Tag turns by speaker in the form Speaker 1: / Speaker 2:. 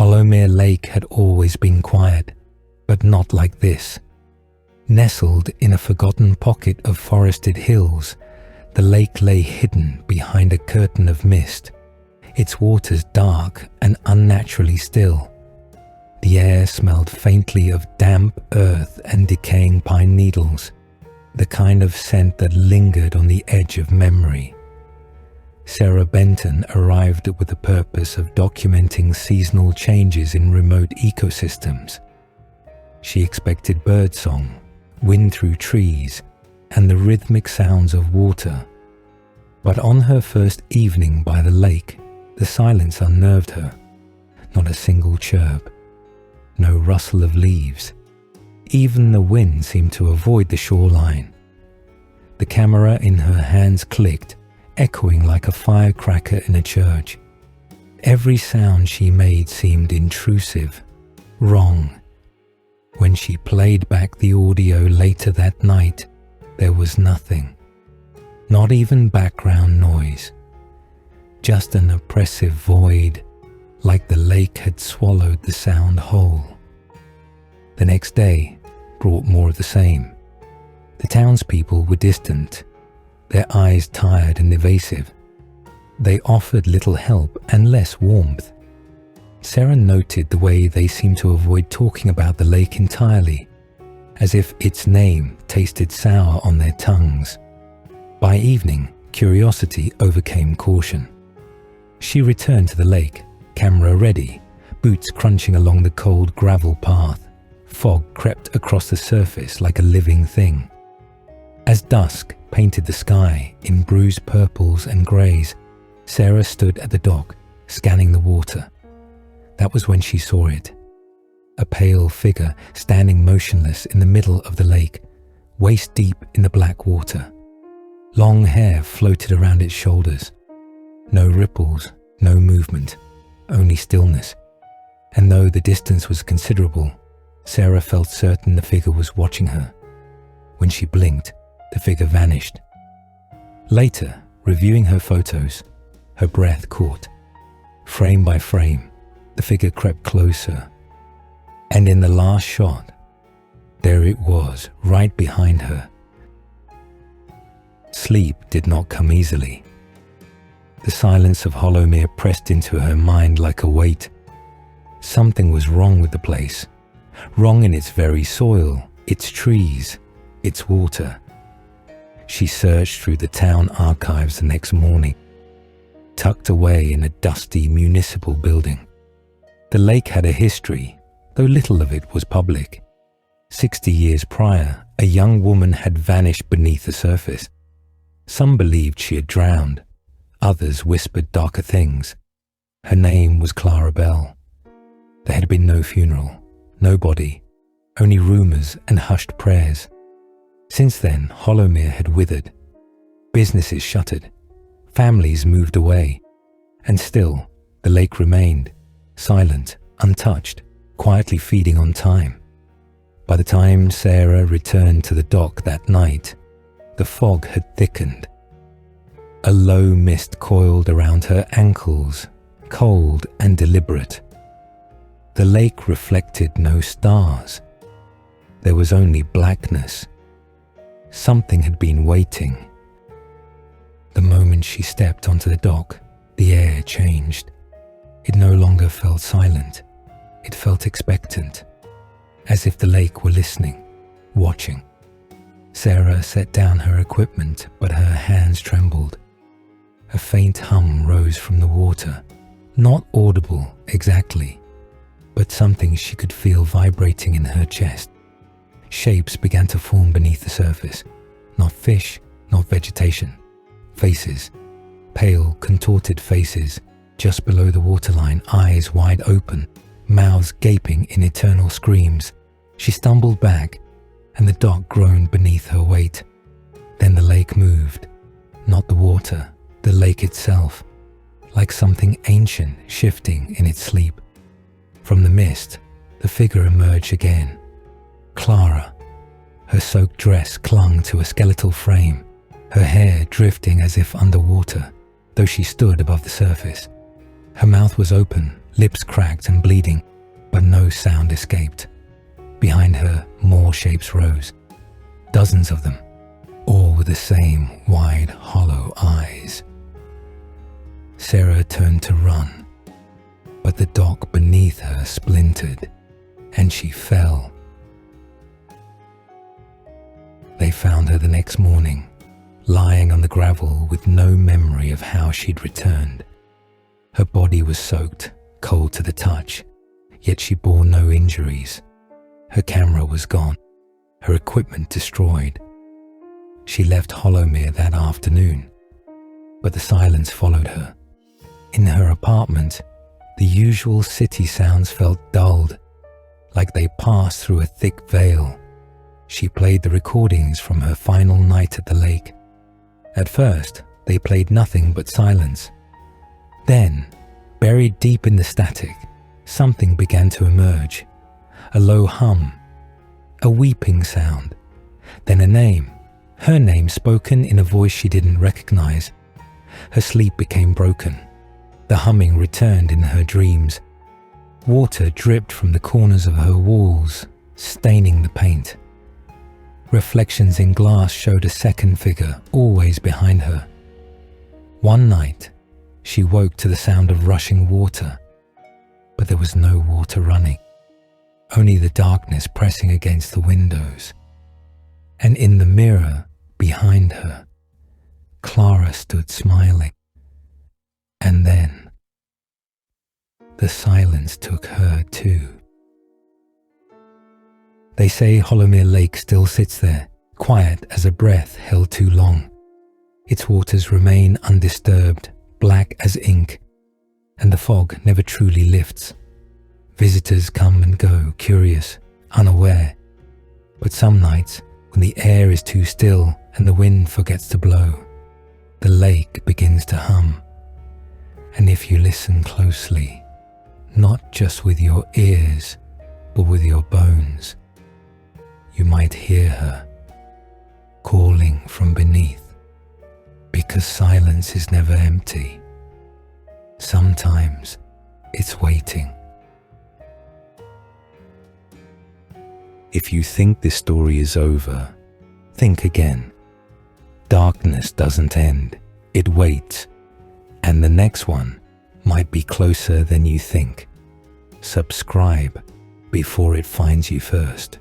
Speaker 1: Hollowmere Lake had always been quiet, but not like this. Nestled in a forgotten pocket of forested hills, the lake lay hidden behind a curtain of mist, its waters dark and unnaturally still. The air smelled faintly of damp earth and decaying pine needles, the kind of scent that lingered on the edge of memory. Sarah Benton arrived with the purpose of documenting seasonal changes in remote ecosystems. She expected birdsong, wind through trees, and the rhythmic sounds of water. But on her first evening by the lake, the silence unnerved her. Not a single chirp, no rustle of leaves. Even the wind seemed to avoid the shoreline. The camera in her hands clicked, echoing like a firecracker in a church. Every sound she made seemed intrusive, wrong. When she played back the audio later that night, there was nothing. Not even background noise. Just an oppressive void, like the lake had swallowed the sound whole. The next day brought more of the same. The townspeople were distant, their eyes tired and evasive. They offered little help and less warmth. Sarah noted the way they seemed to avoid talking about the lake entirely, as if its name tasted sour on their tongues. By evening, curiosity overcame caution. She returned to the lake, camera ready, boots crunching along the cold gravel path. Fog crept across the surface like a living thing. As dusk painted the sky in bruised purples and greys, Sarah stood at the dock, scanning the water. That was when she saw it. A pale figure standing motionless in the middle of the lake, waist deep in the black water. Long hair floated around its shoulders. No ripples, no movement, only stillness. And though the distance was considerable, Sarah felt certain the figure was watching her. When she blinked, the figure vanished. Later, reviewing her photos, her breath caught. Frame by frame, the figure crept closer. And in the last shot, there it was, right behind her. Sleep did not come easily. The silence of Hollowmere pressed into her mind like a weight. Something was wrong with the place. Wrong in its very soil, its trees, its water. She searched through the town archives the next morning, tucked away in a dusty municipal building. The lake had a history, though little of it was public. 60 years prior, a young woman had vanished beneath the surface. Some believed she had drowned. Others whispered darker things. Her name was Clara Bell. There had been no funeral, no body, only rumours and hushed prayers. Since then, Hollowmere had withered. Businesses shuttered. Families moved away. And still, the lake remained, silent, untouched, quietly feeding on time. By the time Sarah returned to the dock that night, the fog had thickened. A low mist coiled around her ankles, cold and deliberate. The lake reflected no stars. There was only blackness. Something had been waiting. The moment she stepped onto the dock, the air changed. It no longer felt silent. It felt expectant, as if the lake were listening, watching. Sarah set down her equipment, but her hands trembled. A faint hum rose from the water, not audible exactly, but something she could feel vibrating in her chest. Shapes began to form beneath the surface, not fish, not vegetation. Faces, pale, contorted faces, just below the waterline, eyes wide open, mouths gaping in eternal screams. She stumbled back, and the dock groaned beneath her weight. Then the lake moved, not the water, the lake itself, like something ancient shifting in its sleep. From the mist, the figure emerged again. Clara. Her soaked dress clung to a skeletal frame, her hair drifting as if underwater, though she stood above the surface. Her mouth was open, lips cracked and bleeding, but no sound escaped. Behind her, more shapes rose, dozens of them, all with the same wide, hollow eyes. Sarah turned to run, but the dock beneath her splintered, and she fell. They found her the next morning, lying on the gravel with no memory of how she'd returned. Her body was soaked, cold to the touch, yet she bore no injuries. Her camera was gone, her equipment destroyed. She left Hollowmere that afternoon, but the silence followed her. In her apartment, the usual city sounds felt dulled, like they passed through a thick veil. She played the recordings from her final night at the lake. At first, they played nothing but silence. Then, buried deep in the static, something began to emerge. A low hum, a weeping sound, then a name, her name spoken in a voice she didn't recognize. Her sleep became broken. The humming returned in her dreams. Water dripped from the corners of her walls, staining the paint. Reflections in glass showed a second figure always behind her. One night, she woke to the sound of rushing water, but there was no water running, only the darkness pressing against the windows. And in the mirror behind her, Clara stood smiling. And then, the silence took her too. They say Hollowmere Lake still sits there, quiet as a breath held too long. Its waters remain undisturbed, black as ink, and the fog never truly lifts. Visitors come and go, curious, unaware. But some nights, when the air is too still and the wind forgets to blow, the lake begins to hum. And if you listen closely, not just with your ears, but with your bones, you might hear her calling from beneath, because silence is never empty. Sometimes it's waiting. If you think this story is over, think again. Darkness doesn't end, it waits, and the next one might be closer than you think. Subscribe before it finds you first.